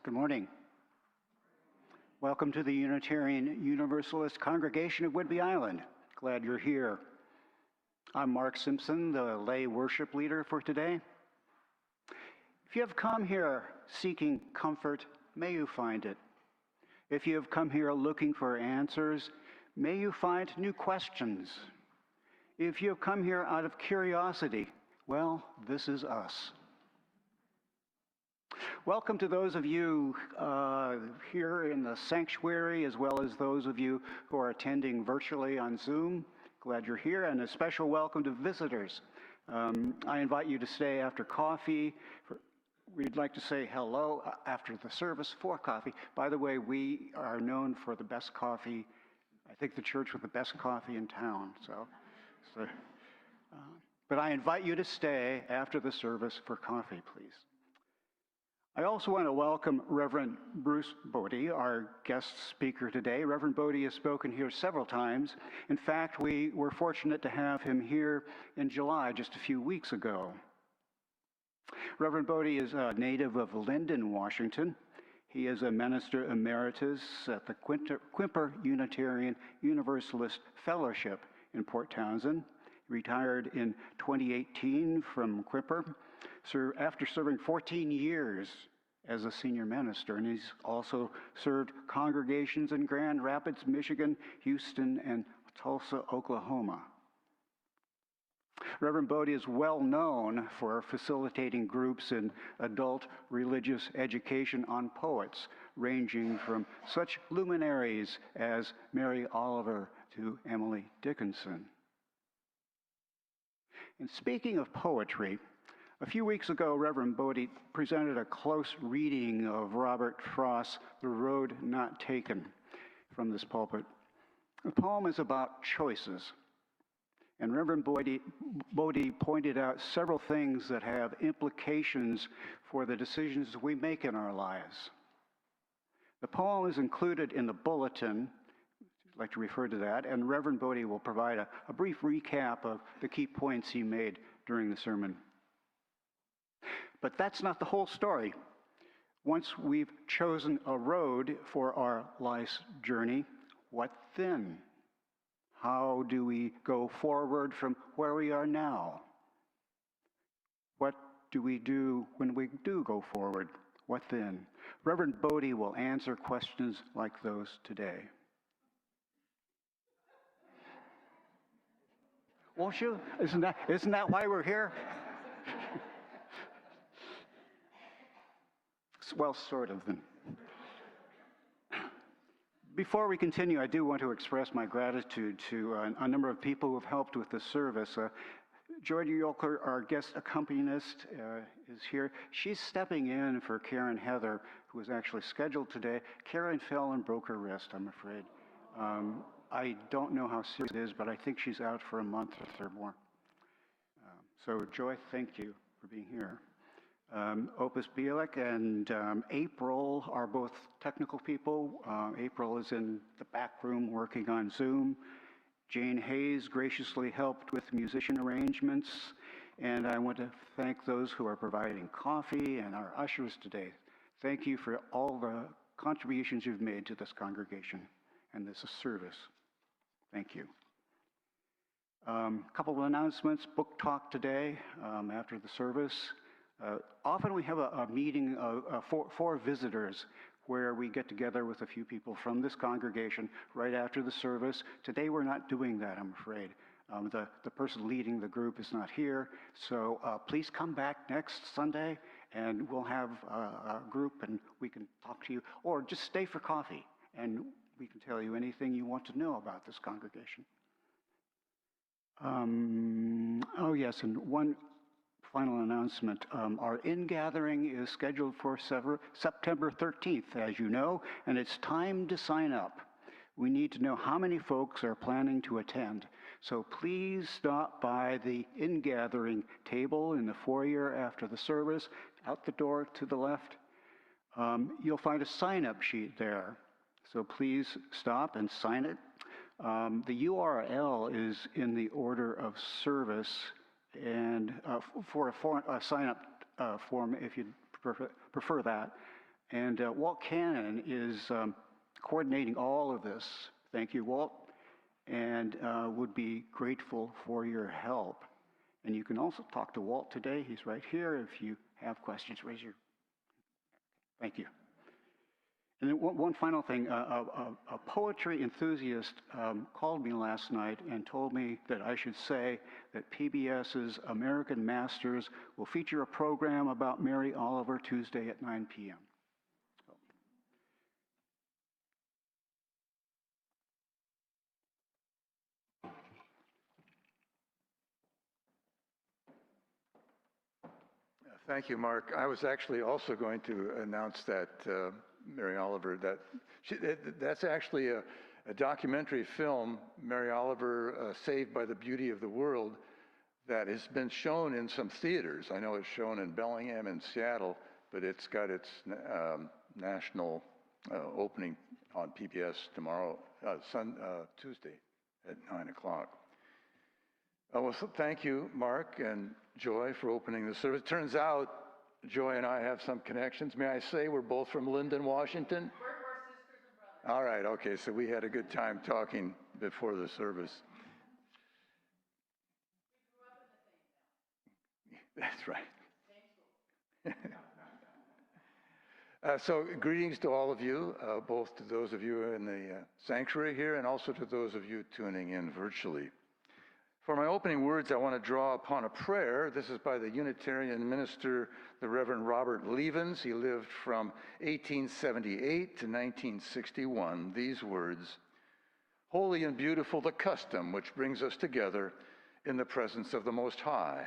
Good morning. Welcome to the Unitarian Universalist Congregation of Whidbey Island. Glad you're here. I'm Mark Simpson, the lay worship leader for today. If you have come here seeking comfort, may you find it. If you have come here looking for answers, may you find new questions. If you have come here out of curiosity, well, this is us. Welcome to those of you here in the sanctuary, as well as those of you who are attending virtually on Zoom. Glad you're here, and a special welcome to visitors. I invite you to stay after coffee. We'd like to say hello after the service for coffee. By the way, we are known for the best coffee, I think the church with the best coffee in town. But I invite you to stay after the service for coffee, please. I also want to welcome Reverend Bruce Bode, our guest speaker today. Reverend Bode has spoken here several times. In fact, we were fortunate to have him here in July, just a few weeks ago. Reverend Bode is a native of Linden, Washington. He is a minister emeritus at the Quimper Unitarian Universalist Fellowship in Port Townsend. He retired in 2018 from Quimper after serving 14 years as a senior minister, and he's also served congregations in Grand Rapids, Michigan, Houston, and Tulsa, Oklahoma. Reverend Bode is well known for facilitating groups in adult religious education on poets, ranging from such luminaries as Mary Oliver to Emily Dickinson. And speaking of poetry, a few weeks ago, Reverend Bode presented a close reading of Robert Frost's The Road Not Taken from this pulpit. The poem is about choices, and Reverend Bode pointed out several things that have implications for the decisions we make in our lives. The poem is included in the bulletin. I'd like to refer to that, and Reverend Bode will provide a brief recap of the key points he made during the sermon. But that's not the whole story. Once we've chosen a road for our life's journey, what then? How do we go forward from where we are now? What do we do when we do go forward? What then? Reverend Bode will answer questions like those today. Won't you? Isn't that why we're here? Well, sort of then. Before we continue, I do want to express my gratitude to a number of people who have helped with the service. Joy Yolker, our guest accompanist, is here. She's stepping in for Karen Heather, who was actually scheduled today. Karen fell and broke her wrist, I'm afraid. I don't know how serious it is, but I think she's out for a month or more. So Joy, thank you for being here. Opus Bielik and April are both technical people. April is in the back room working on Zoom. Jane Hayes graciously helped with musician arrangements. And I want to thank those who are providing coffee and our ushers today. Thank you for all the contributions you've made to this congregation and this service. Thank you. A couple of announcements. Book talk today after the service. Often we have a meeting for visitors where we get together with a few people from this congregation right after the service. Today we're not doing that, I'm afraid. The person leading the group is not here, so please come back next Sunday and we'll have a group and we can talk to you, or just stay for coffee and we can tell you anything you want to know about this congregation. Oh yes, and one final announcement. Our in-gathering is scheduled for September 13th, as you know, and it's time to sign up. We need to know how many folks are planning to attend. So please stop by the in-gathering table in the foyer after the service, out the door to the left. You'll find a sign-up sheet there. So please stop and sign it. The URL is in the order of service, and for a sign-up form, if you prefer that. And Walt Cannon is coordinating all of this. Thank you, Walt, and would be grateful for your help. And you can also talk to Walt today. He's right here. If you have questions, raise your. Thank you. And then one final thing, a poetry enthusiast called me last night and told me that I should say that PBS's American Masters will feature a program about Mary Oliver Tuesday at 9 p.m. Thank you, Mark. I was actually also going to announce that Mary Oliver, that's actually a documentary film, Mary Oliver, Saved by the Beauty of the World, that has been shown in some theaters. I know it's shown in Bellingham and Seattle, but it's got its national opening on PBS tomorrow, Tuesday at 9 o'clock. Well, thank you, Mark and Joy, for opening the service. Turns out Joy and I have some connections. May I say we're both from Linden, Washington? We're sisters and brothers. All right, okay, so we had a good time talking before the service. We grew up in the same town. That's right. Same school. So greetings to all of you, both to those of you in the sanctuary here and also to those of you tuning in virtually. For my opening words, I want to draw upon a prayer. This is by the Unitarian minister, the Reverend Robert Levens. He lived from 1878 to 1961. These words, "Holy and beautiful the custom which brings us together in the presence of the Most High,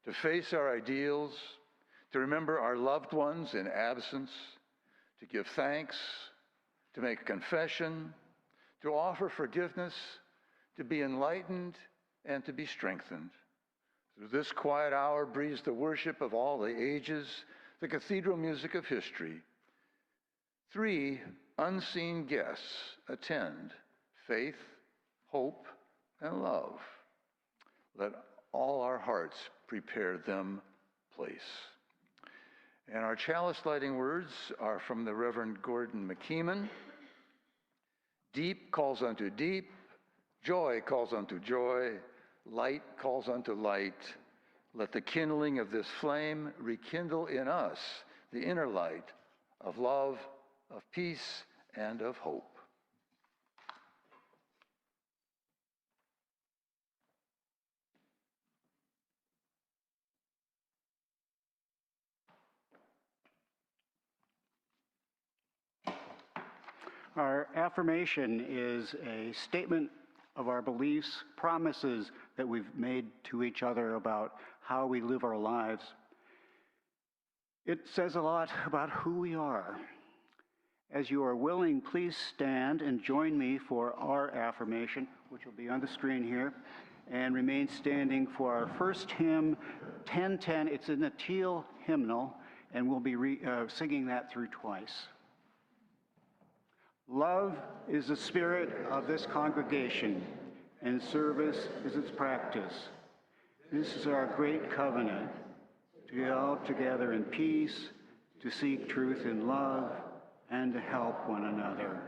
to face our ideals, to remember our loved ones in absence, to give thanks, to make a confession, to offer forgiveness, to be enlightened, and to be strengthened. Through this quiet hour breathes the worship of all the ages, the cathedral music of history. 3 unseen guests attend: faith, hope, and love. Let all our hearts prepare them place." And our chalice lighting words are from the Reverend Gordon McKeeman. "Deep calls unto deep, joy calls unto joy, light calls unto light. Let the kindling of this flame rekindle in us the inner light of love, of peace, and of hope." Our affirmation is a statement of our beliefs, promises that we've made to each other about how we live our lives. It says a lot about who we are. As you are willing, please stand and join me for our affirmation, which will be on the screen here, and remain standing for our first hymn, 1010. It's in the teal hymnal, and we'll be singing that through twice. Love is the spirit of this congregation, and service is its practice. This is our great covenant, to dwell together in peace, to seek truth in love, and to help one another.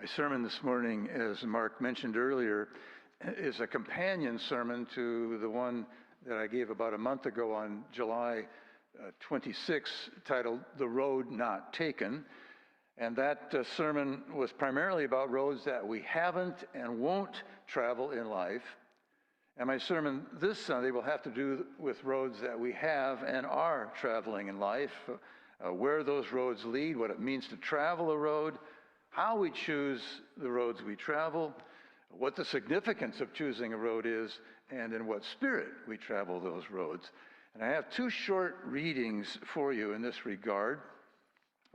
My sermon this morning, as Mark mentioned earlier, is a companion sermon to the one that I gave about a month ago on July 26, titled The Road Not Taken. And that sermon was primarily about roads that we haven't and won't travel in life. And my sermon this Sunday will have to do with roads that we have and are traveling in life, where those roads lead, what it means to travel a road, how we choose the roads we travel, what the significance of choosing a road is, and in what spirit we travel those roads. And I have two short readings for you in this regard.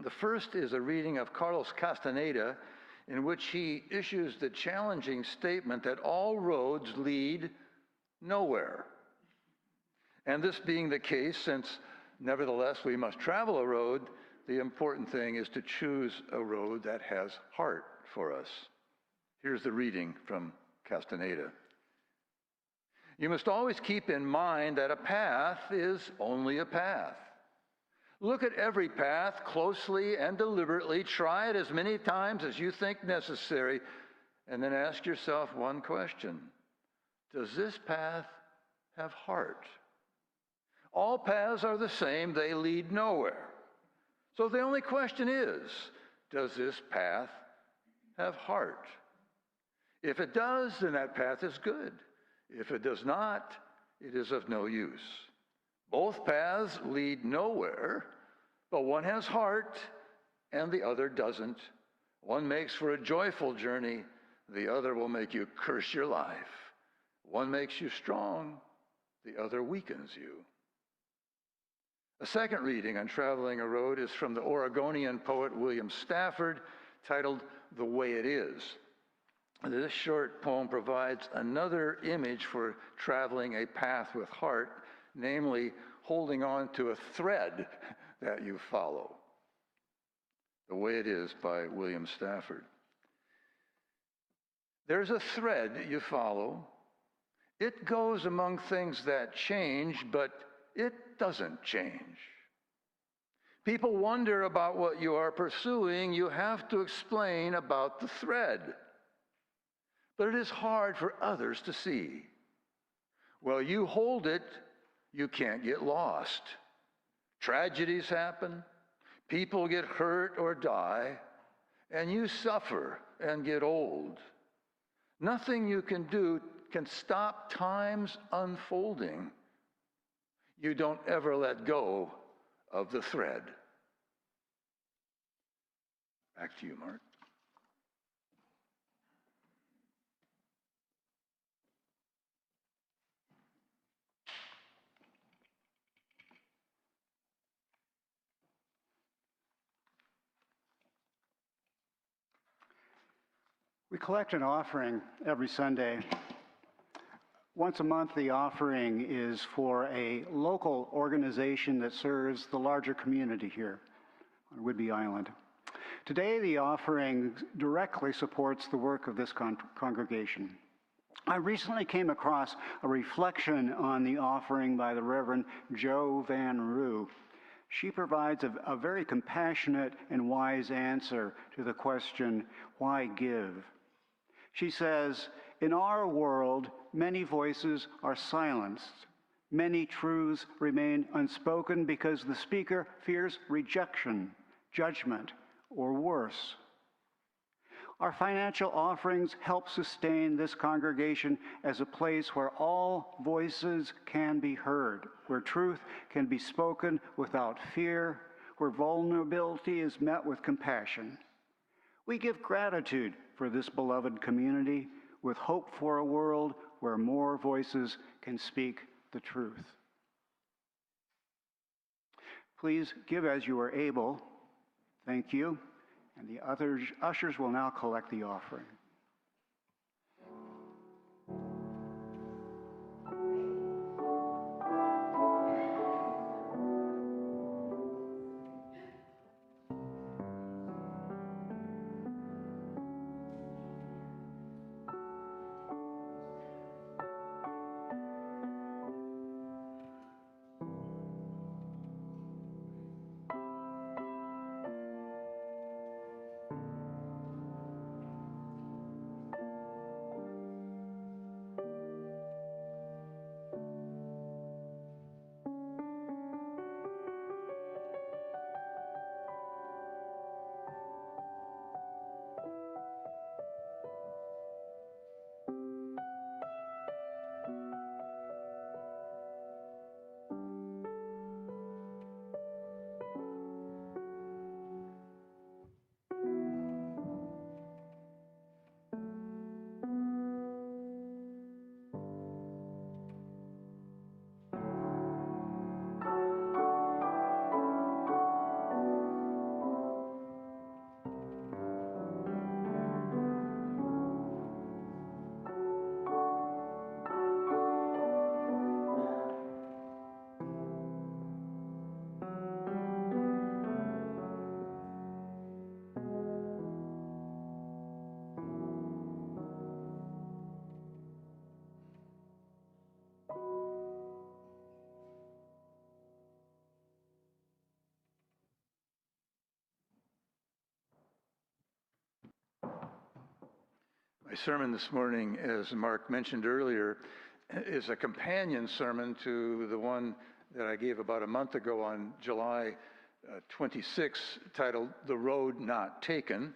The first is a reading of Carlos Castaneda, in which he issues the challenging statement that all roads lead nowhere. And this being the case, since nevertheless we must travel a road, the important thing is to choose a road that has heart for us. Here's the reading from Castaneda. You must always keep in mind that a path is only a path. Look at every path closely and deliberately. Try it as many times as you think necessary, and then ask yourself one question. Does this path have heart? All paths are the same. They lead nowhere. So the only question is, does this path have heart? If it does, then that path is good. If it does not, it is of no use. Both paths lead nowhere, but one has heart and the other doesn't. One makes for a joyful journey, the other will make you curse your life. One makes you strong, the other weakens you. A second reading on traveling a road is from the Oregonian poet William Stafford, titled The Way It Is. This short poem provides another image for traveling a path with heart, namely holding on to a thread that you follow. The Way It Is by William Stafford. There's a thread you follow. It goes among things that change, but it doesn't change. People wonder about what you are pursuing. You have to explain about the thread. But it is hard for others to see. Well, you hold it, you can't get lost. Tragedies happen, people get hurt or die, and you suffer and get old. Nothing you can do can stop time's unfolding. You don't ever let go of the thread. Back to you, Mark. We collect an offering every Sunday. Once a month, the offering is for a local organization that serves the larger community here on Whidbey Island. Today, the offering directly supports the work of this congregation. I recently came across a reflection on the offering by the Reverend Jo Van Roo. She provides a very compassionate and wise answer to the question, why give? She says, in our world, many voices are silenced. Many truths remain unspoken because the speaker fears rejection, judgment, or worse. Our financial offerings help sustain this congregation as a place where all voices can be heard, where truth can be spoken without fear, where vulnerability is met with compassion. We give gratitude for this beloved community with hope for a world where more voices can speak the truth. Please give as you are able. Thank you. And the other ushers will now collect the offering. My sermon this morning, as Mark mentioned earlier, is a companion sermon to the one that I gave about a month ago on July 26, titled The Road Not Taken.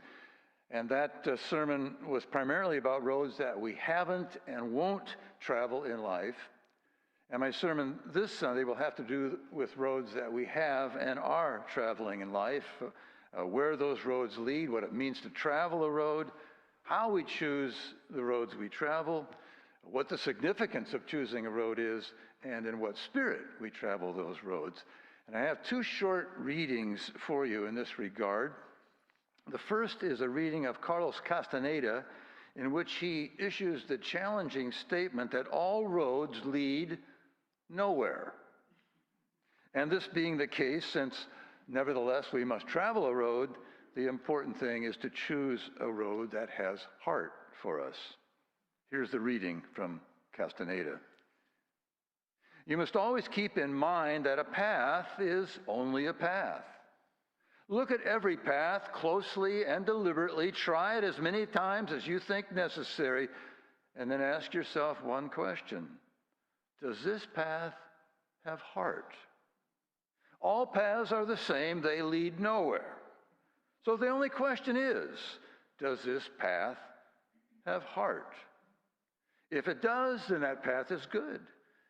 And that sermon was primarily about roads that we haven't and won't travel in life. And my sermon this Sunday will have to do with roads that we have and are traveling in life, where those roads lead, what it means to travel a road, how we choose the roads we travel, what the significance of choosing a road is, and in what spirit we travel those roads. And I have two short readings for you in this regard. The first is a reading of Carlos Castaneda, in which he issues the challenging statement that all roads lead nowhere. And this being the case, since nevertheless we must travel a road, the important thing is to choose a road that has heart for us. Here's the reading from Castaneda. You must always keep in mind that a path is only a path. Look at every path closely and deliberately. Try it as many times as you think necessary, and then ask yourself one question. Does this path have heart? All paths are the same. They lead nowhere. So the only question is, does this path have heart? If it does, then that path is good.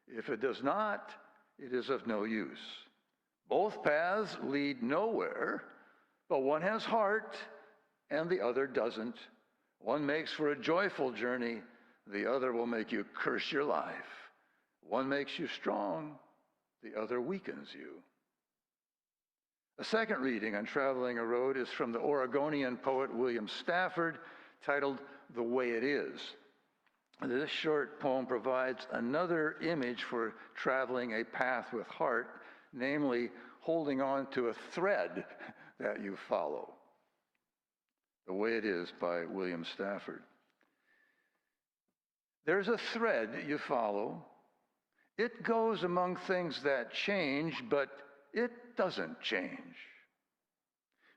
If it does not, it is of no use. Both paths lead nowhere, but one has heart and the other doesn't. One makes for a joyful journey, the other will make you curse your life. One makes you strong, the other weakens you. A second reading on traveling a road is from the Oregonian poet William Stafford, titled The Way It Is. This short poem provides another image for traveling a path with heart, namely holding on to a thread that you follow. The Way It Is by William Stafford. There's a thread you follow. It goes among things that change, but it doesn't change.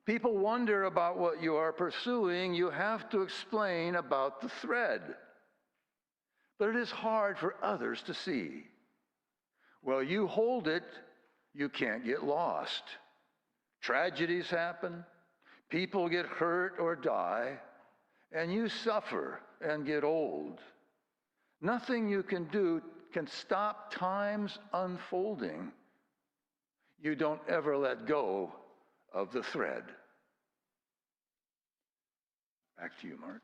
People wonder about what you are pursuing. You have to explain about the thread. But it is hard for others to see. Well, you hold it, you can't get lost. Tragedies happen, people get hurt or die, and you suffer and get old. Nothing you can do can stop time's unfolding. You don't ever let go of the thread. Back to you, Mark.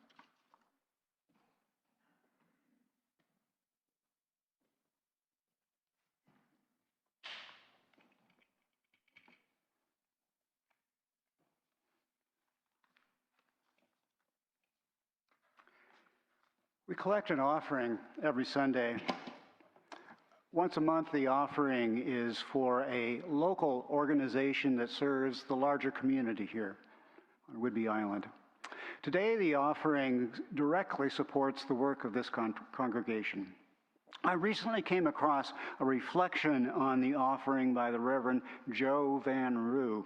We collect an offering every Sunday. Once a month, the offering is for a local organization that serves the larger community here on Whidbey Island. Today, the offering directly supports the work of this congregation. I recently came across a reflection on the offering by the Reverend Jo Van Roo.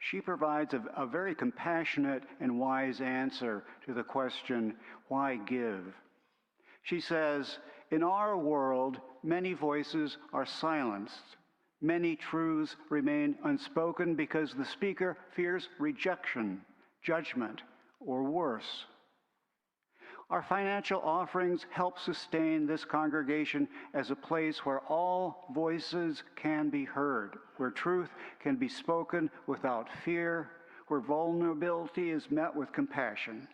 She provides a very compassionate and wise answer to the question, why give? She says, in our world, many voices are silenced. Many truths remain unspoken because the speaker fears rejection, judgment, or worse. Our financial offerings help sustain this congregation as a place where all voices can be heard, where truth can be spoken without fear, where vulnerability is met with compassion.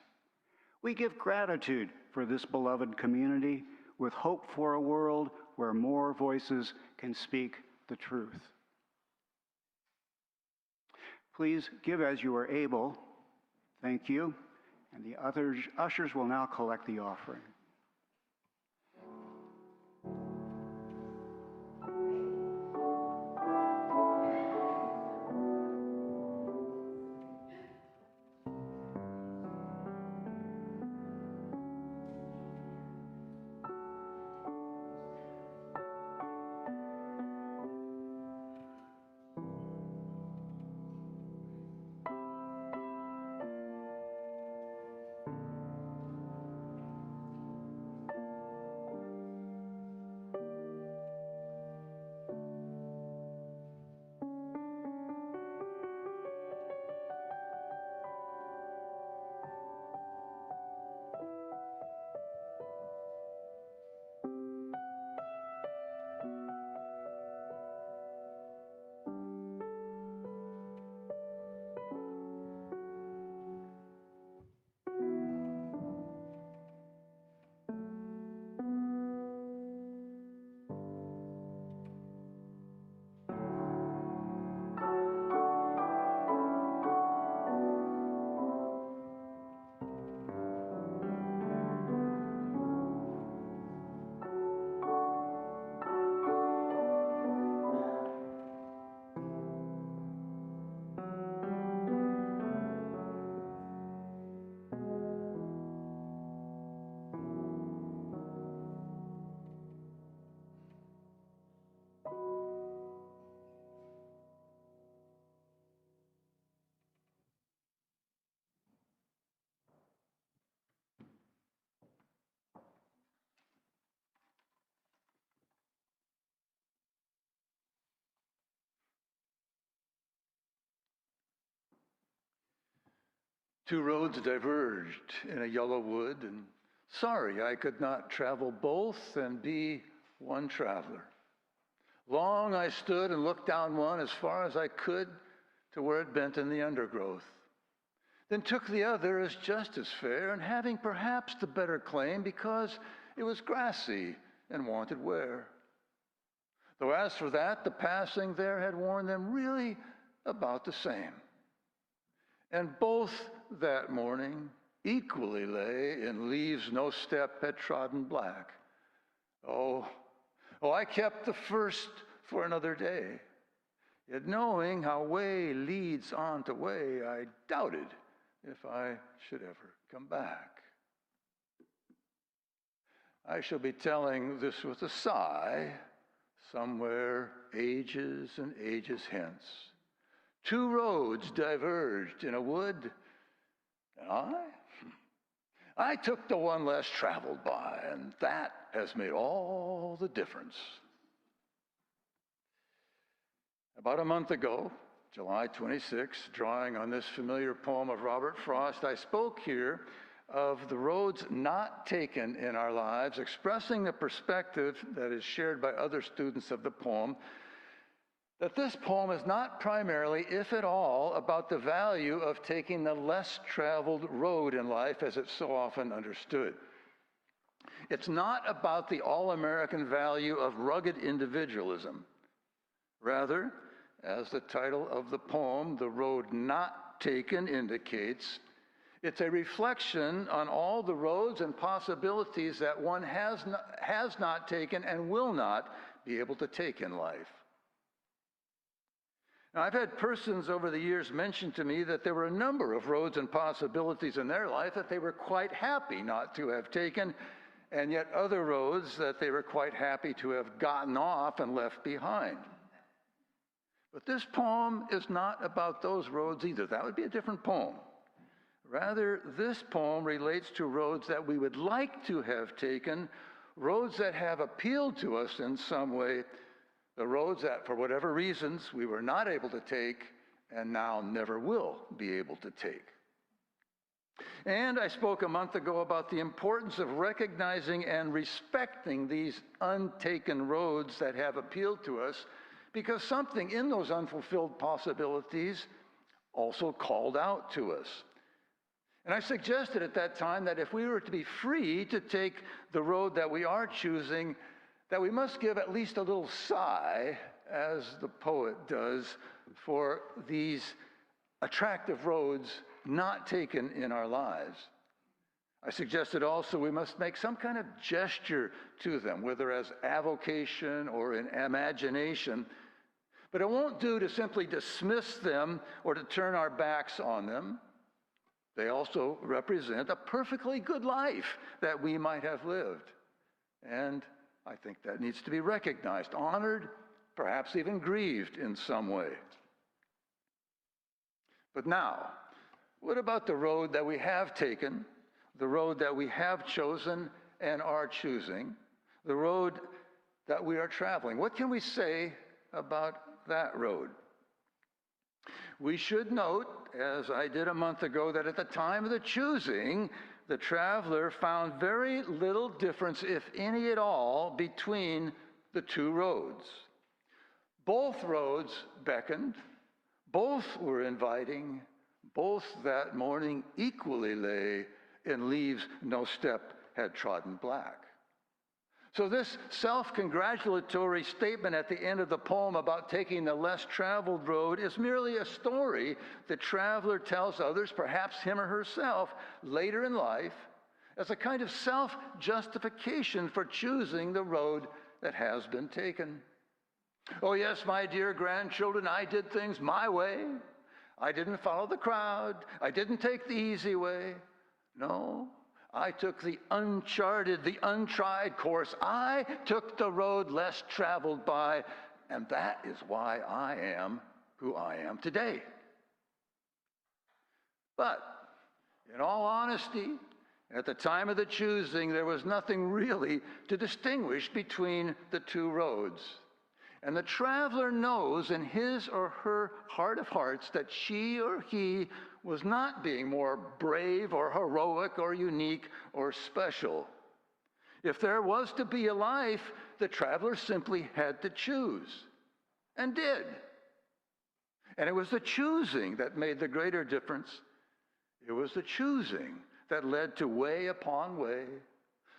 We give gratitude for this beloved community with hope for a world where more voices can speak the truth. Please give as you are able. Thank you. And the other ushers will now collect the offering. Two roads diverged in a yellow wood, and sorry I could not travel both and be one traveler. Long I stood and looked down one as far as I could to where it bent in the undergrowth. Then took the other as just as fair, and having perhaps the better claim because it was grassy and wanted wear. Though as for that, the passing there had worn them really about the same. And both that morning equally lay in leaves no step had trodden black. Oh, I kept the first for another day. Yet knowing how way leads on to way, I doubted if I should ever come back. I shall be telling this with a sigh, somewhere ages and ages hence. Two roads diverged in a wood, and I took the one less traveled by, and that has made all the difference. About a month ago, July 26, drawing on this familiar poem of Robert Frost, I spoke here of the roads not taken in our lives, expressing the perspective that is shared by other students of the poem, that this poem is not primarily, if at all, about the value of taking the less traveled road in life as it's so often understood. It's not about the all-American value of rugged individualism. Rather, as the title of the poem, The Road Not Taken, indicates, it's a reflection on all the roads and possibilities that one has not taken and will not be able to take in life. Now, I've had persons over the years mention to me that there were a number of roads and possibilities in their life that they were quite happy not to have taken, and yet other roads that they were quite happy to have gotten off and left behind. But this poem is not about those roads either. That would be a different poem. Rather, this poem relates to roads that we would like to have taken, roads that have appealed to us in some way, the roads that, for whatever reasons, we were not able to take and now never will be able to take. And I spoke a month ago about the importance of recognizing and respecting these untaken roads that have appealed to us, because something in those unfulfilled possibilities also called out to us. And I suggested at that time that if we were to be free to take the road that we are choosing, that we must give at least a little sigh, as the poet does, for these attractive roads not taken in our lives. I suggested also we must make some kind of gesture to them, whether as avocation or in imagination. But it won't do to simply dismiss them or to turn our backs on them. They also represent a perfectly good life that we might have lived. And I think that needs to be recognized, honored, perhaps even grieved in some way. But now, what about the road that we have taken, the road that we have chosen and are choosing, the road that we are traveling? What can we say about that road? We should note, as I did a month ago, that at the time of the choosing, the traveler found very little difference, if any at all, between the two roads. Both roads beckoned, both were inviting, both that morning equally lay in leaves no step had trodden black. So this self-congratulatory statement at the end of the poem about taking the less traveled road is merely a story the traveler tells others, perhaps him or herself, later in life, as a kind of self-justification for choosing the road that has been taken. Oh yes, my dear grandchildren, I did things my way. I didn't follow the crowd. I didn't take the easy way. No, I took the uncharted, the untried course. I took the road less traveled by, and that is why I am who I am today. But, in all honesty, at the time of the choosing, there was nothing really to distinguish between the two roads. And the traveler knows in his or her heart of hearts that she or he was not being more brave or heroic or unique or special. If there was to be a life, the traveler simply had to choose, and did. And it was the choosing that made the greater difference. It was the choosing that led to way upon way,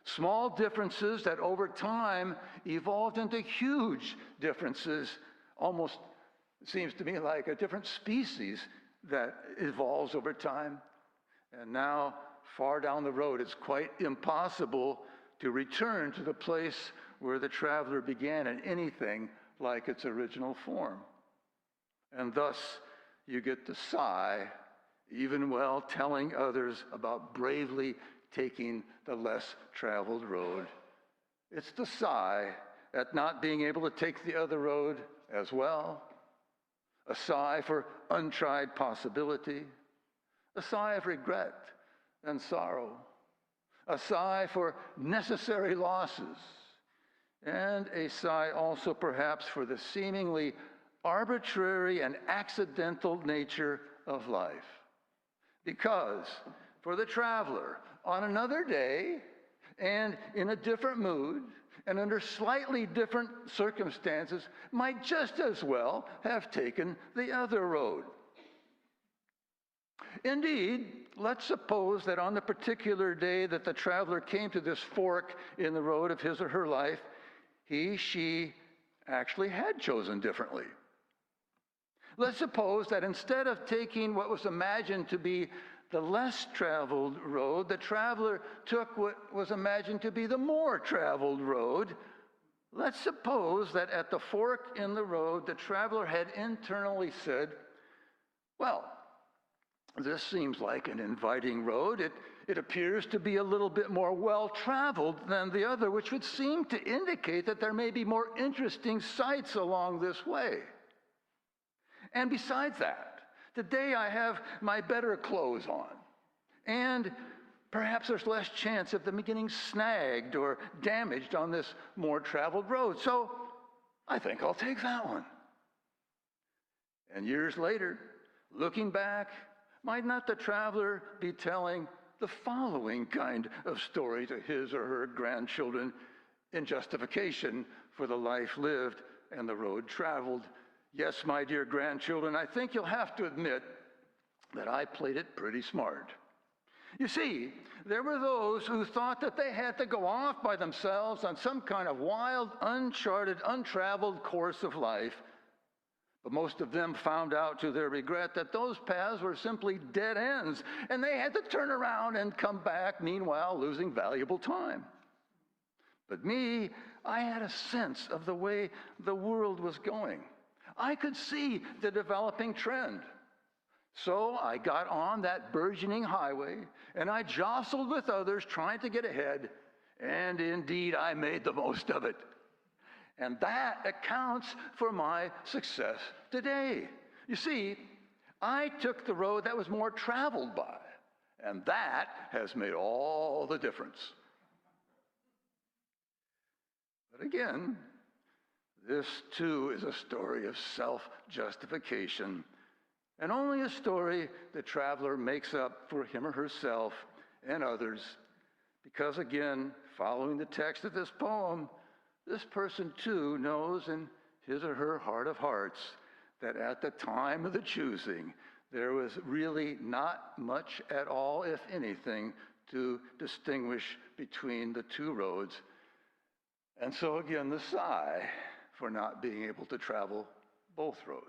small differences that over time evolved into huge differences, almost seems to me like a different species that evolves over time. And now, far down the road, it's quite impossible to return to the place where the traveler began in anything like its original form. And thus, you get the sigh, even while telling others about bravely taking the less traveled road. It's the sigh at not being able to take the other road as well, a sigh for untried possibility, a sigh of regret and sorrow, a sigh for necessary losses, and a sigh also perhaps for the seemingly arbitrary and accidental nature of life. Because for the traveler, on another day and in a different mood and under slightly different circumstances, might just as well have taken the other road. Indeed, let's suppose that on the particular day that the traveler came to this fork in the road of his or her life, she actually had chosen differently. Let's suppose that instead of taking what was imagined to be the less traveled road, the traveler took what was imagined to be the more traveled road. Let's suppose that at the fork in the road, the traveler had internally said, well, this seems like an inviting road. It appears to be a little bit more well-traveled than the other, which would seem to indicate that there may be more interesting sights along this way. And besides that, today I have my better clothes on, and perhaps there's less chance of them getting snagged or damaged on this more traveled road. So I think I'll take that one. And years later, looking back, might not the traveler be telling the following kind of story to his or her grandchildren in justification for the life lived and the road traveled? Yes, my dear grandchildren, I think you'll have to admit that I played it pretty smart. You see, there were those who thought that they had to go off by themselves on some kind of wild, uncharted, untraveled course of life. But most of them found out to their regret that those paths were simply dead ends, and they had to turn around and come back, meanwhile losing valuable time. But me, I had a sense of the way the world was going. I could see the developing trend. So I got on that burgeoning highway, and I jostled with others trying to get ahead, and indeed I made the most of it. And that accounts for my success today. You see, I took the road that was more traveled by, and that has made all the difference. But again, this too is a story of self-justification, and only a story the traveler makes up for him or herself and others, because again, following the text of this poem, this person too knows in his or her heart of hearts that at the time of the choosing, there was really not much at all, if anything, to distinguish between the two roads. And so again, the sigh for not being able to travel both roads.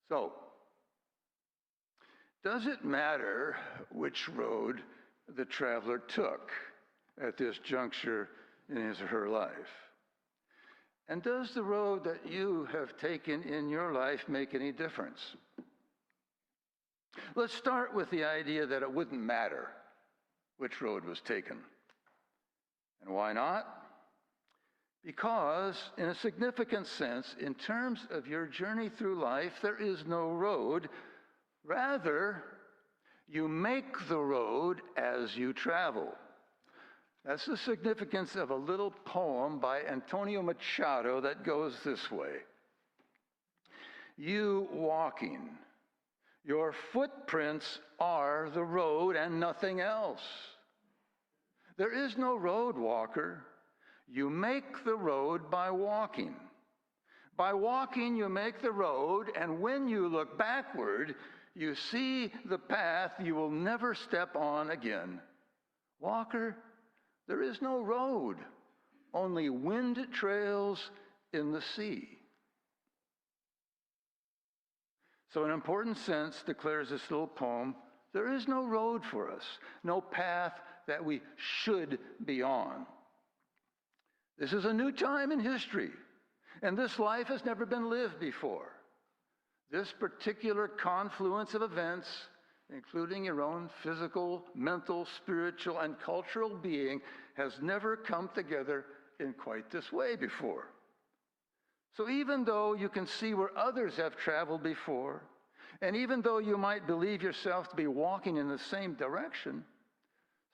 So, does it matter which road the traveler took at this juncture in his or her life? And does the road that you have taken in your life make any difference? Let's start with the idea that it wouldn't matter which road was taken. And why not? Because, in a significant sense, in terms of your journey through life, there is no road. Rather, you make the road as you travel. That's the significance of a little poem by Antonio Machado that goes this way. You walking Your footprints are the road and nothing else. There is no road, walker. You make the road by walking. By walking, you make the road, and when you look backward, you see the path you will never step on again. Walker, there is no road, only wind trails in the sea. So, in an important sense, declares this little poem, there is no road for us, no path that we should be on. This is a new time in history, and this life has never been lived before. This particular confluence of events, including your own physical, mental, spiritual, and cultural being, has never come together in quite this way before. So even though you can see where others have traveled before, and even though you might believe yourself to be walking in the same direction,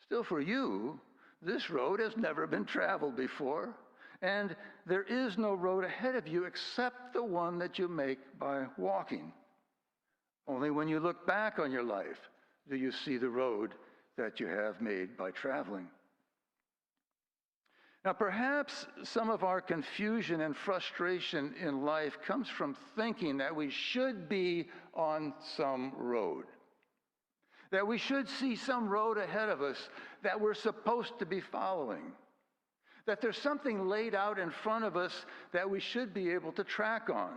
still for you, this road has never been traveled before, and there is no road ahead of you except the one that you make by walking. Only when you look back on your life do you see the road that you have made by traveling. Now, perhaps some of our confusion and frustration in life comes from thinking that we should be on some road, that we should see some road ahead of us that we're supposed to be following, that there's something laid out in front of us that we should be able to track on,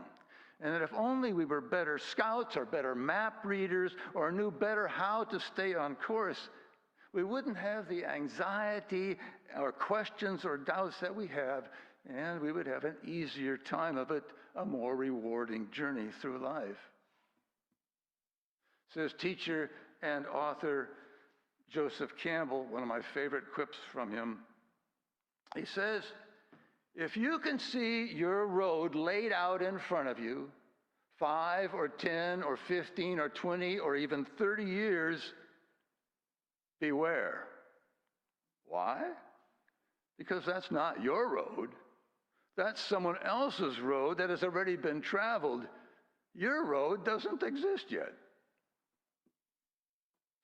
and that if only we were better scouts or better map readers or knew better how to stay on course, we wouldn't have the anxiety or questions or doubts that we have, and we would have an easier time of it, a more rewarding journey through life. Says teacher and author Joseph Campbell, one of my favorite quips from him. He says, if you can see your road laid out in front of you, 5 or 10 or 15 or 20 or even 30 years, beware. Why? Because that's not your road. That's someone else's road that has already been traveled. Your road doesn't exist yet.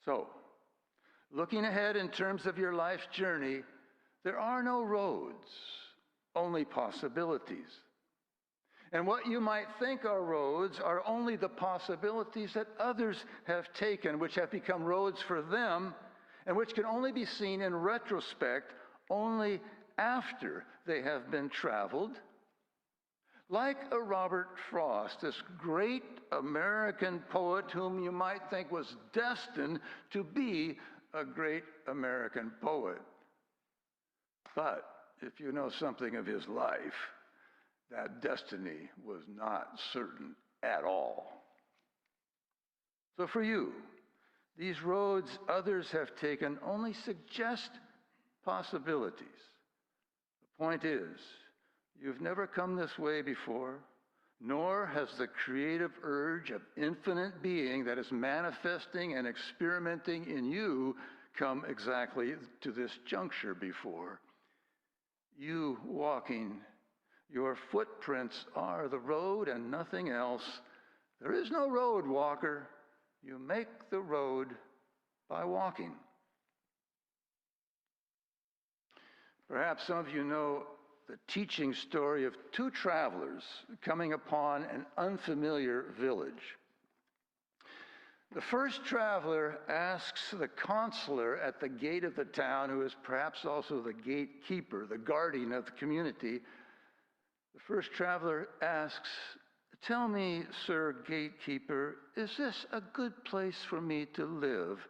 So, looking ahead in terms of your life's journey, there are no roads, only possibilities. And what you might think are roads are only the possibilities that others have taken, which have become roads for them, and which can only be seen in retrospect, only after they have been traveled. Like a Robert Frost, this great American poet whom you might think was destined to be a great American poet. But if you know something of his life, that destiny was not certain at all. So for you, these roads others have taken only suggest possibilities. The point is, you've never come this way before, nor has the creative urge of infinite being that is manifesting and experimenting in you come exactly to this juncture before. You walking, your footprints are the road and nothing else. There is no road, walker. You make the road by walking. Perhaps some of you know the teaching story of two travelers coming upon an unfamiliar village. The first traveler asks the consular at the gate of the town, who is perhaps also the gatekeeper, the guardian of the community. The first traveler asks, "Tell me, sir gatekeeper, is this a good place for me to live?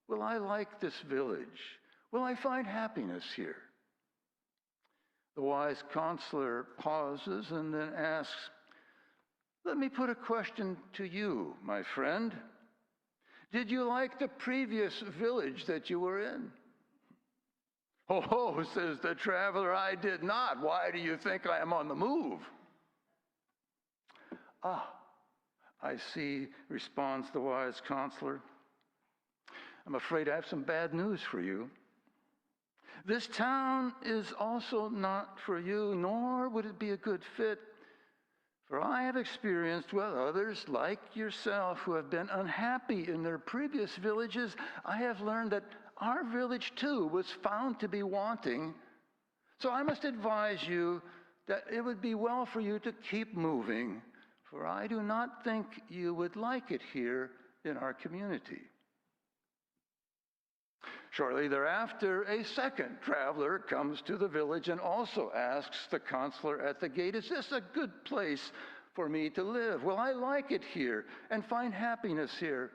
Will I like this village? Will I find happiness here?" The wise consular pauses and then asks, "Let me put a question to you, my friend. Did you like the previous village that you were in?" "Oh," says the traveler, "I did not. Why do you think I am on the move?" "Ah, I see," responds the wise consular. "I'm afraid I have some bad news for you. This town is also not for you, nor would it be a good fit, For I have experienced with others like yourself who have been unhappy in their previous villages, I have learned that our village too was found to be wanting. So I must advise you that it would be well for you to keep moving, for I do not think you would like it here in our community. Shortly thereafter, a second traveler comes to the village and also asks the counselor at the gate, "Is this a good place for me to live? Will I like it here and find happiness here?"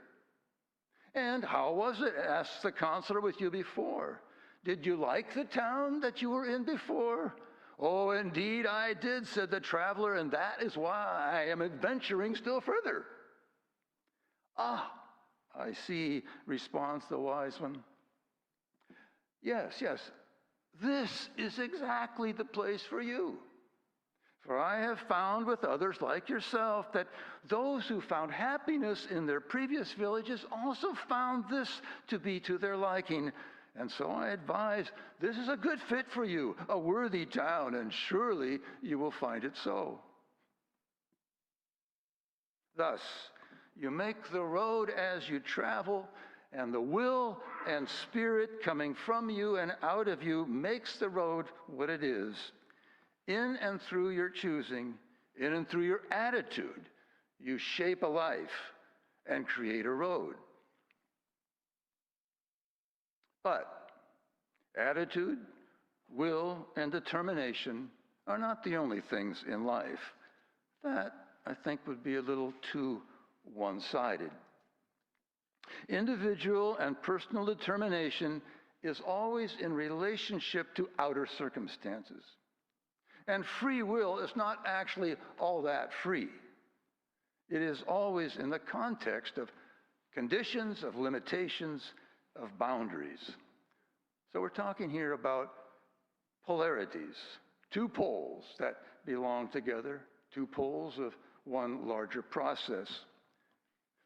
"And how was it," asks the counselor, "with you before? Did you like the town that you were in before?" "Oh, indeed I did," said the traveler, "and that is why I am adventuring still further." "Ah, I see," responds the wise one. Yes, this is exactly the place for you. For I have found with others like yourself that those who found happiness in their previous villages also found this to be to their liking. And so I advise, this is a good fit for you, a worthy town, and surely you will find it so. Thus, you make the road as you travel, and the will and spirit coming from you and out of you makes the road what it is. In and through your choosing, in and through your attitude, you shape a life and create a road. But attitude, will, and determination are not the only things in life. That, I think, would be a little too one-sided. Individual and personal determination is always in relationship to outer circumstances. And free will is not actually all that free. It is always in the context of conditions, of limitations, of boundaries. So we're talking here about polarities, two poles that belong together, two poles of one larger process.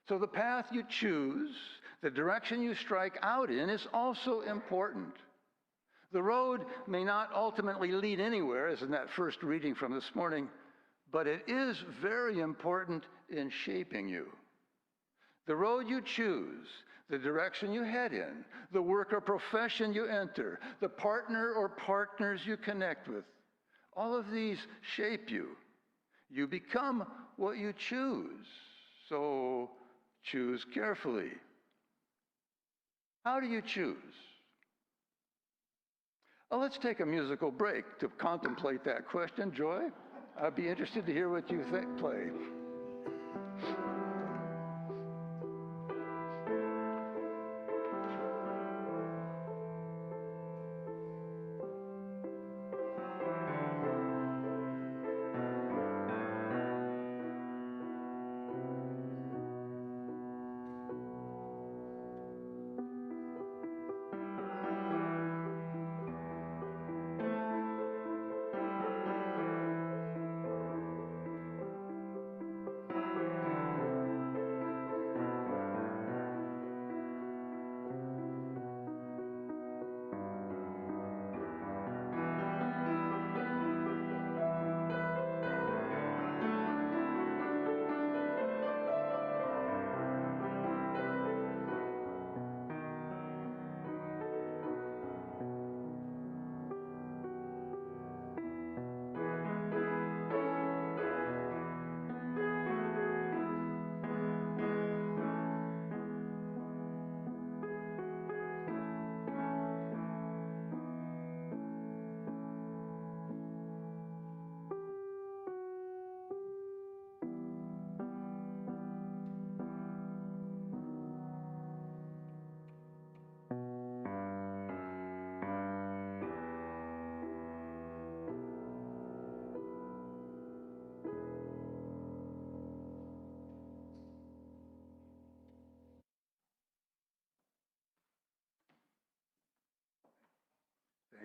So the path you choose, the direction you strike out in, is also important. The road may not ultimately lead anywhere, as in that first reading from this morning, but it is very important in shaping you. The road you choose, the direction you head in, the work or profession you enter, the partner or partners you connect with, all of these shape you. You become what you choose, so choose carefully. How do you choose? Well, let's take a musical break to contemplate that question. Joy, I'd be interested to hear what you think. Play.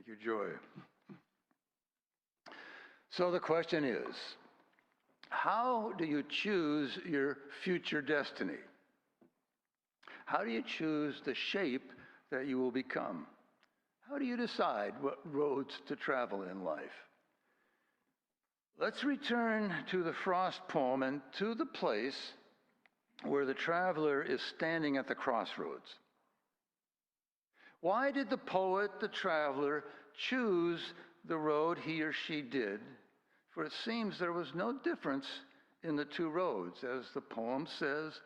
Thank you, Joy. So the question is, how do you choose your future destiny? How do you choose the shape that you will become? How do you decide what roads to travel in life? Let's return to the Frost poem and to the place where the traveler is standing at the crossroads. Why did the poet, the traveler, choose the road he or she did? For it seems there was no difference in the two roads. As the poem says,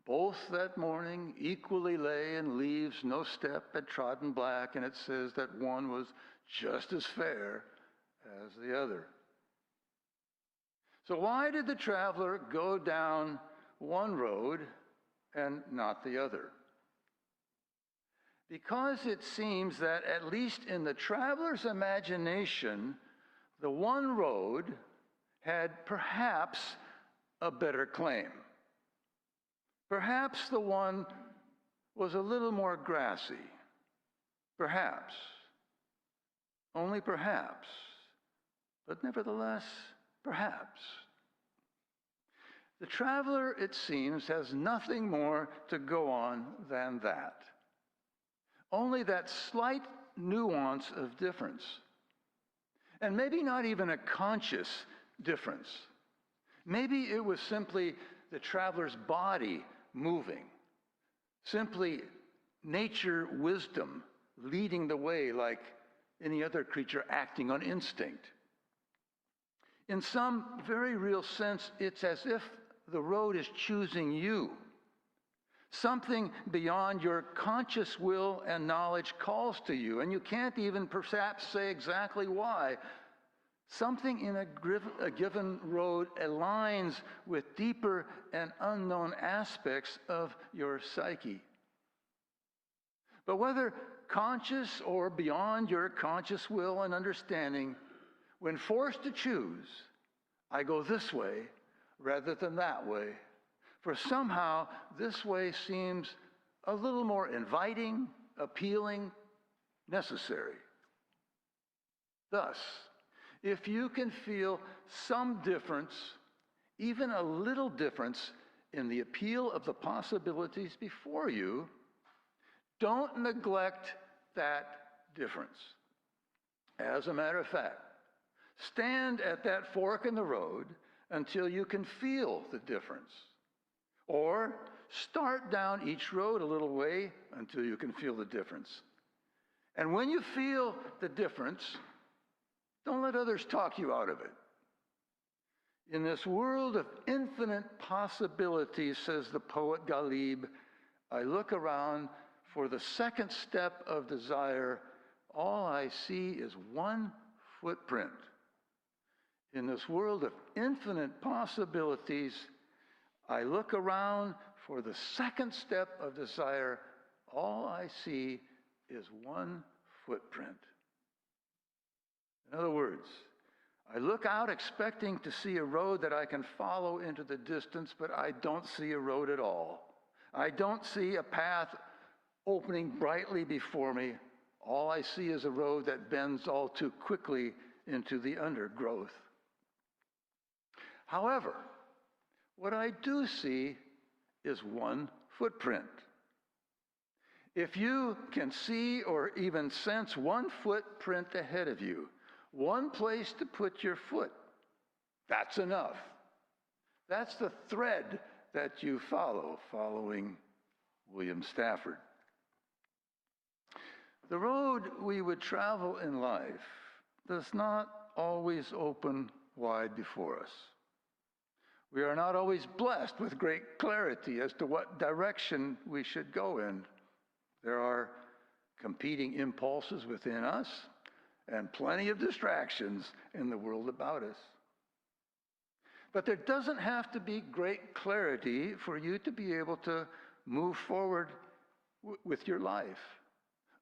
both that morning equally lay, and leaves no step had trodden black, and it says that one was just as fair as the other. So why did the traveler go down one road and not the other? Because it seems that, at least in the traveler's imagination, the one road had perhaps a better claim. Perhaps the one was a little more grassy. Perhaps. Only perhaps. But nevertheless, perhaps. The traveler, it seems, has nothing more to go on than that. Only that slight nuance of difference. And maybe not even a conscious difference. Maybe it was simply the traveler's body moving. Simply nature wisdom leading the way like any other creature acting on instinct. In some very real sense, it's as if the road is choosing you. Something beyond your conscious will and knowledge calls to you, and you can't even perhaps say exactly why. Something in a given road aligns with deeper and unknown aspects of your psyche. But whether conscious or beyond your conscious will and understanding, when forced to choose, I go this way rather than that way. For somehow this way seems a little more inviting, appealing, necessary. Thus, if you can feel some difference, even a little difference, in the appeal of the possibilities before you, don't neglect that difference. As a matter of fact, stand at that fork in the road until you can feel the difference. Or start down each road a little way until you can feel the difference. And when you feel the difference, don't let others talk you out of it. In this world of infinite possibilities, says the poet Ghalib, I look around for the second step of desire. All I see is one footprint. In this world of infinite possibilities, I look around for the second step of desire. All I see is one footprint. In other words, I look out expecting to see a road that I can follow into the distance, but I don't see a road at all. I don't see a path opening brightly before me. All I see is a road that bends all too quickly into the undergrowth. However, what I do see is one footprint. If you can see or even sense one footprint ahead of you, one place to put your foot, that's enough. That's the thread that you follow, following William Stafford. The road we would travel in life does not always open wide before us. We are not always blessed with great clarity as to what direction we should go in. There are competing impulses within us and plenty of distractions in the world about us. But there doesn't have to be great clarity for you to be able to move forward with your life.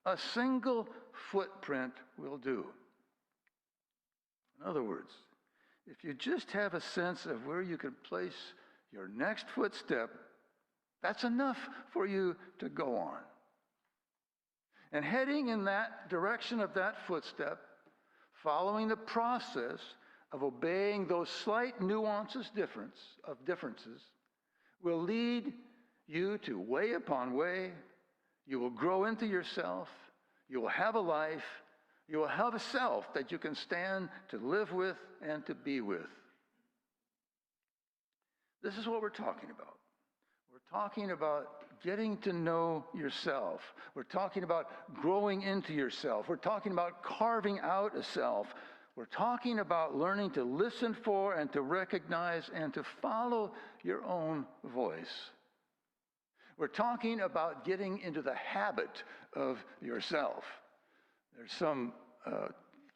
A single footprint will do. In other words, if you just have a sense of where you can place your next footstep, that's enough for you to go on. And heading in that direction of that footstep, following the process of obeying those slight differences, will lead you to way upon way. You will grow into yourself. You will have a life. You will have a self that you can stand to live with and to be with. This is what we're talking about. We're talking about getting to know yourself. We're talking about growing into yourself. We're talking about carving out a self. We're talking about learning to listen for and to recognize and to follow your own voice. We're talking about getting into the habit of yourself. There's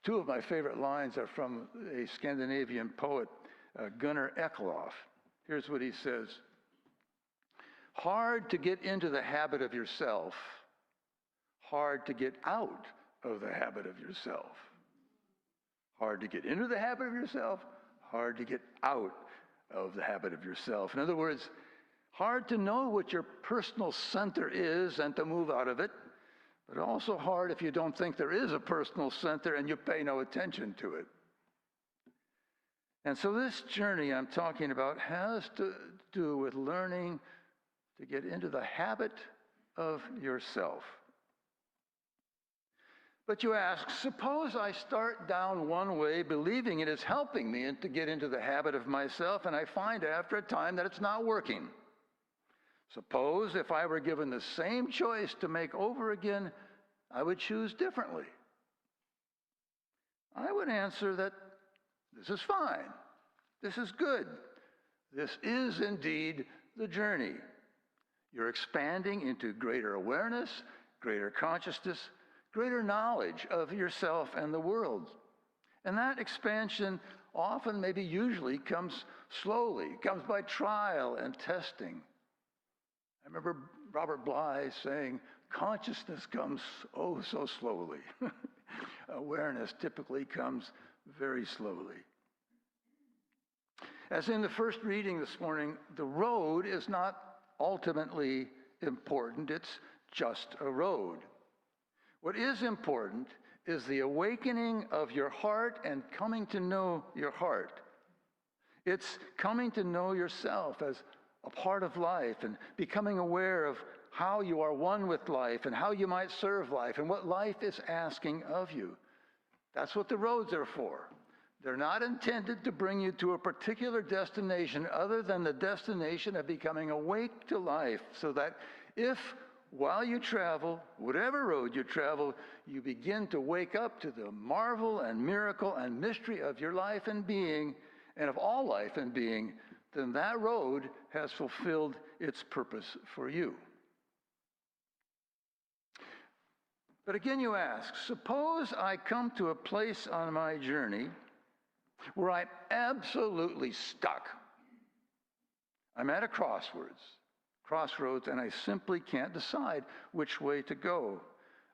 two of my favorite lines are from a Scandinavian poet, Gunnar Eklöf. Here's what he says. Hard to get into the habit of yourself, hard to get out of the habit of yourself. Hard to get into the habit of yourself, hard to get out of the habit of yourself. In other words, hard to know what your personal center is and to move out of it, but also hard if you don't think there is a personal center and you pay no attention to it. And so this journey I'm talking about has to do with learning to get into the habit of yourself. But you ask, suppose I start down one way believing it is helping me to get into the habit of myself, and I find after a time that it's not working. Suppose if I were given the same choice to make over again, I would choose differently. I would answer that this is fine. This is good. This is indeed the journey. You're expanding into greater awareness, greater consciousness, greater knowledge of yourself and the world. And that expansion often, maybe usually, comes slowly, comes by trial and testing. I remember Robert Bly saying, consciousness comes oh so slowly. Awareness typically comes very slowly. As in the first reading this morning, the road is not ultimately important. It's just a road. What is important is the awakening of your heart and coming to know your heart. It's coming to know yourself as a part of life and becoming aware of how you are one with life and how you might serve life and what life is asking of you. That's what the roads are for. They're not intended to bring you to a particular destination other than the destination of becoming awake to life, so that if, while you travel, whatever road you travel, you begin to wake up to the marvel and miracle and mystery of your life and being, and of all life and being, then that road has fulfilled its purpose for you. But again you ask, suppose I come to a place on my journey where I'm absolutely stuck. I'm at a crossroads, and I simply can't decide which way to go.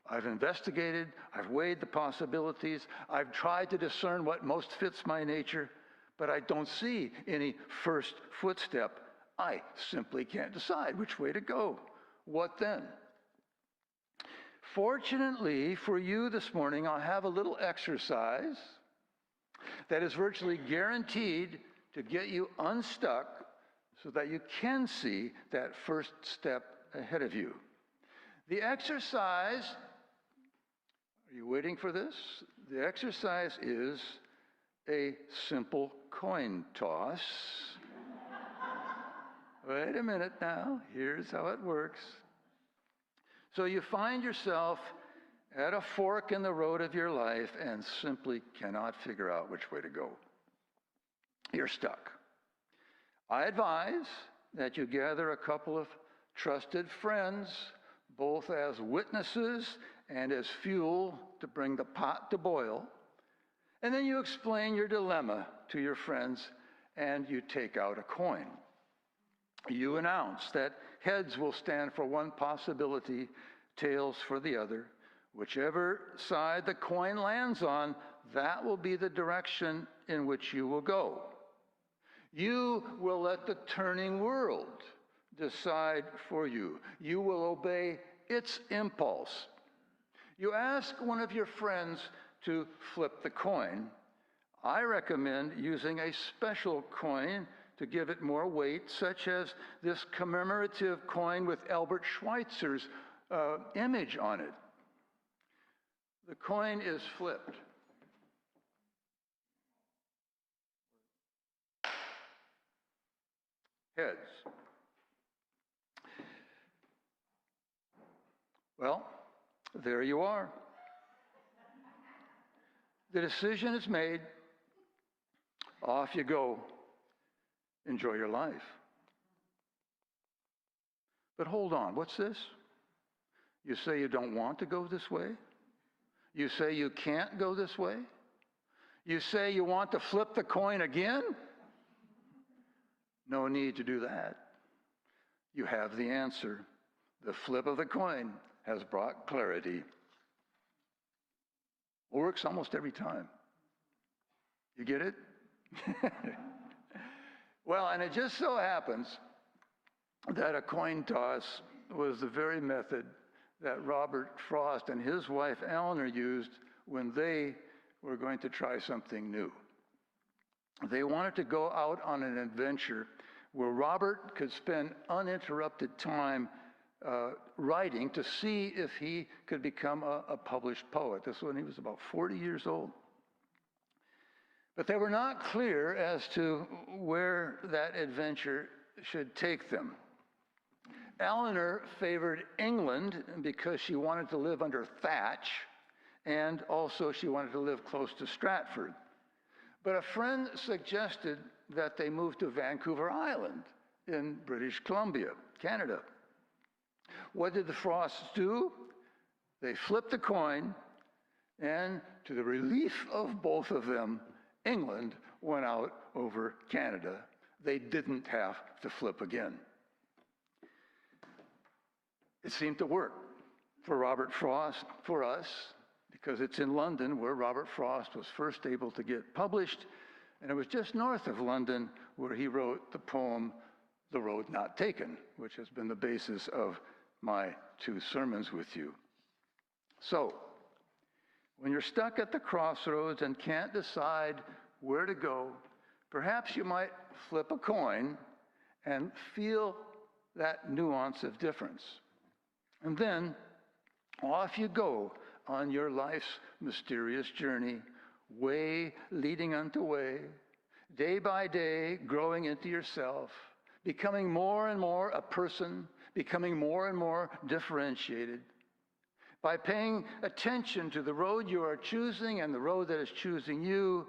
I've investigated, I've weighed the possibilities, I've tried to discern what most fits my nature, but I don't see any first footstep. I simply can't decide which way to go. What then? Fortunately for you this morning, I'll have a little exercise that is virtually guaranteed to get you unstuck so that you can see that first step ahead of you. The exercise, are you waiting for this? The exercise is a simple coin toss. Wait a minute now, here's how it works. So you find yourself at a fork in the road of your life and simply cannot figure out which way to go. You're stuck. I advise that you gather a couple of trusted friends, both as witnesses and as fuel to bring the pot to boil, and then you explain your dilemma to your friends and you take out a coin. You announce that heads will stand for one possibility, tails for the other. Whichever side the coin lands on, that will be the direction in which you will go. You will let the turning world decide for you. You will obey its impulse. You ask one of your friends to flip the coin. I recommend using a special coin to give it more weight, such as this commemorative coin with Albert Schweitzer's image on it. The coin is flipped. Heads. Well, there you are. The decision is made. Off you go. Enjoy your life. But hold on, what's this? You say you don't want to go this way? You say you can't go this way? You say you want to flip the coin again? No need to do that. You have the answer. The flip of the coin has brought clarity. Works almost every time. You get it? Well, and it just so happens that a coin toss was the very method that Robert Frost and his wife Eleanor used when they were going to try something new. They wanted to go out on an adventure where Robert could spend uninterrupted time writing to see if he could become a published poet. This was when he was about 40 years old. But they were not clear as to where that adventure should take them. Eleanor favored England because she wanted to live under thatch, and also she wanted to live close to Stratford. But a friend suggested that they move to Vancouver Island in British Columbia, Canada. What did the Frosts do? They flipped the coin, and to the relief of both of them, England went out over Canada. They didn't have to flip again. It seemed to work for Robert Frost, for us, because it's in London where Robert Frost was first able to get published, and it was just north of London where he wrote the poem, The Road Not Taken, which has been the basis of my 2 sermons with you. So, when you're stuck at the crossroads and can't decide where to go, perhaps you might flip a coin and feel that nuance of difference. And then off you go on your life's mysterious journey, way leading unto way, day by day growing into yourself, becoming more and more a person, becoming more and more differentiated. By paying attention to the road you are choosing and the road that is choosing you,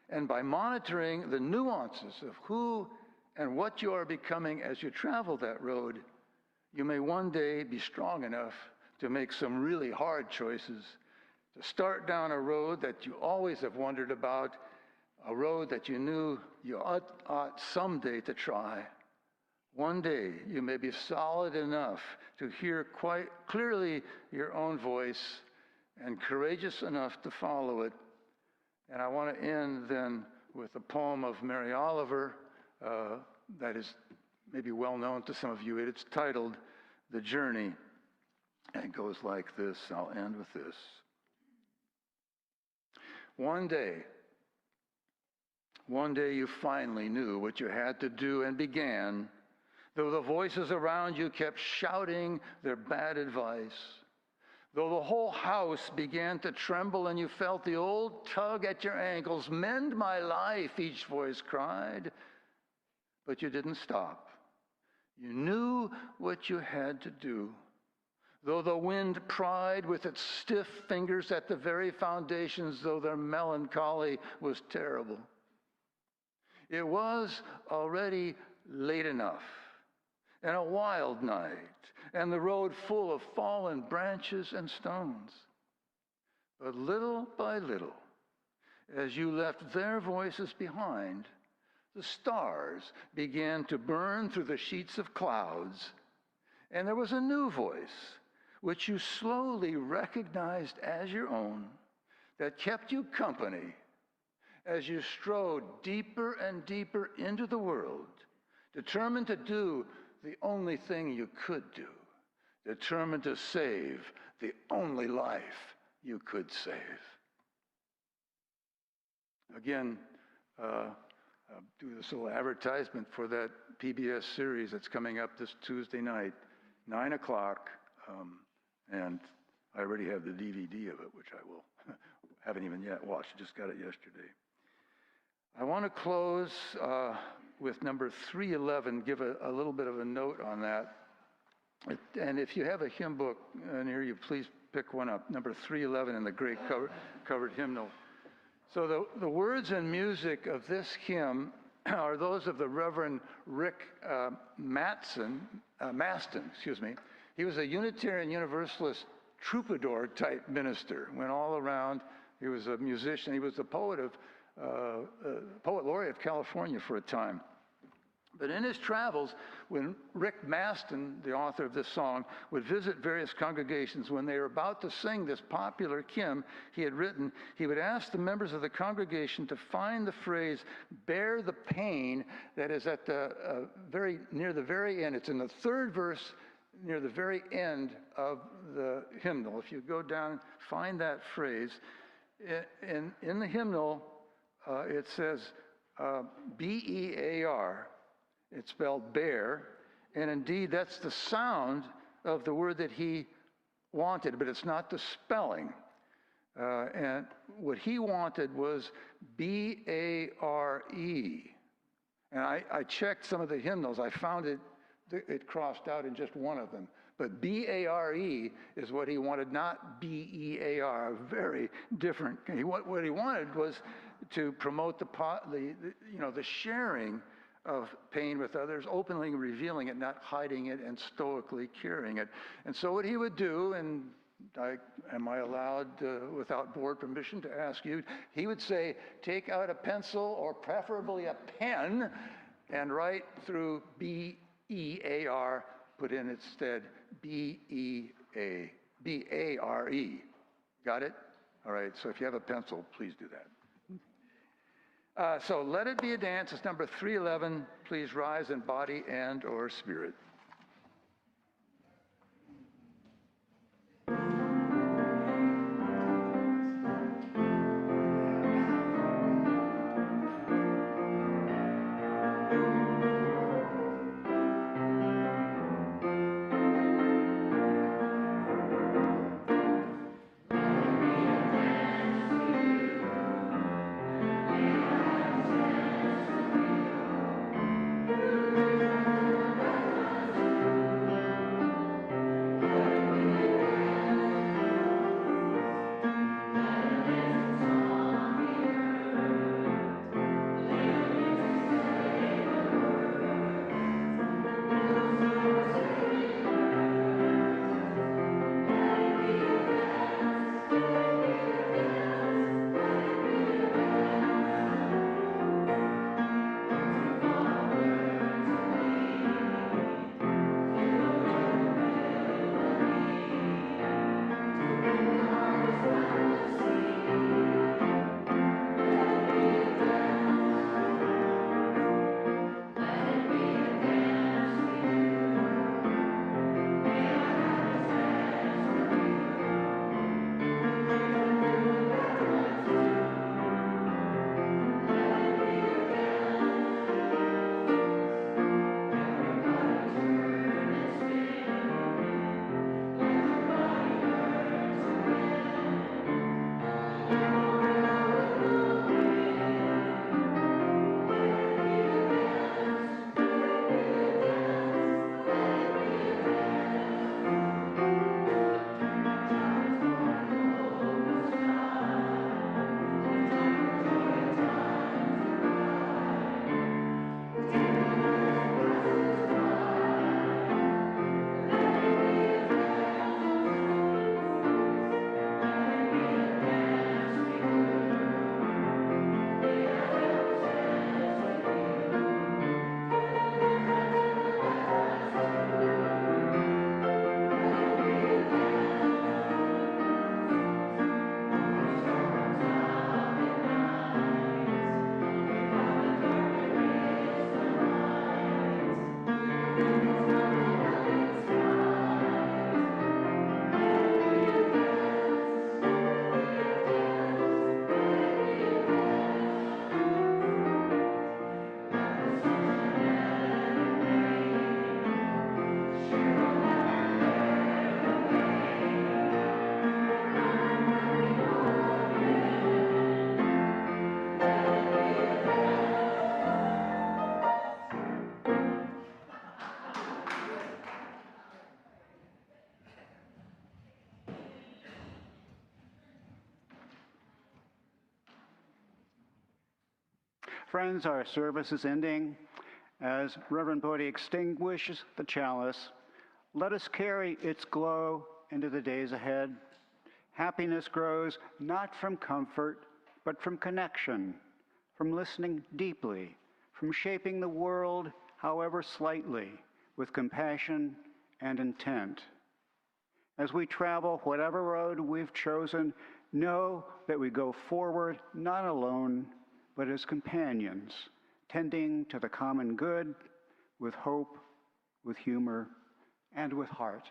and by monitoring the nuances of who and what you are becoming as you travel that road, you may one day be strong enough to make some really hard choices, to start down a road that you always have wondered about, a road that you knew you ought someday to try. One day you may be solid enough to hear quite clearly your own voice and courageous enough to follow it. And I want to end then with a poem of Mary Oliver that is maybe well known to some of you. It's titled The Journey, and it goes like this. I'll end with this. One day you finally knew what you had to do and began, though the voices around you kept shouting their bad advice. Though the whole house began to tremble and you felt the old tug at your ankles, "Mend my life," each voice cried. But you didn't stop. You knew what you had to do. Though the wind pried with its stiff fingers at the very foundations, though their melancholy was terrible. It was already late enough, and a wild night, and the road full of fallen branches and stones. But little by little, as you left their voices behind, the stars began to burn through the sheets of clouds, and there was a new voice, which you slowly recognized as your own, that kept you company as you strode deeper and deeper into the world, determined to do the only thing you could do, determined to save the only life you could save. Again, I'll do this little advertisement for that PBS series that's coming up this Tuesday night, 9 o'clock, and I already have the DVD of it, which I will haven't even yet watched, just got it yesterday. I want to close with number 311, give a little bit of a note on that. And if you have a hymn book near you, please pick one up, number 311 in the gray covered hymnal. So the words and music of this hymn are those of the Reverend Rick Maston. He was a Unitarian Universalist troubadour type minister. Went all around. He was a musician. He was the poet laureate of California for a time. But in his travels, when Rick Maston, the author of this song, would visit various congregations, when they were about to sing this popular hymn he had written, he would ask the members of the congregation to find the phrase, "bear the pain," that is at the near the very end. It's in the third verse, near the very end of the hymnal. If you go down, find that phrase. In the hymnal, it says B-E-A-R. It's spelled bear, and indeed that's the sound of the word that he wanted, but it's not the spelling. And what he wanted was B-A-R-E. And I checked some of the hymnals. I found it crossed out in just one of them. But B-A-R-E is what he wanted, not B-E-A-R, very different. What he wanted was to promote the sharing of pain with others, openly revealing it, not hiding it and stoically carrying it. And so what he would do, and am I allowed, without board permission, to ask you, he would say, take out a pencil or preferably a pen and write through B-E-A-R, put in instead B-A-R-E. Got it? All right, so if you have a pencil, please do that. So let it be a dance. It's number 311. Please rise in body and or spirit. Friends, our service is ending. As Reverend Bode extinguishes the chalice, let us carry its glow into the days ahead. Happiness grows not from comfort, but from connection, from listening deeply, from shaping the world, however slightly, with compassion and intent. As we travel whatever road we've chosen, know that we go forward not alone, but as companions, tending to the common good with hope, with humor, and with heart.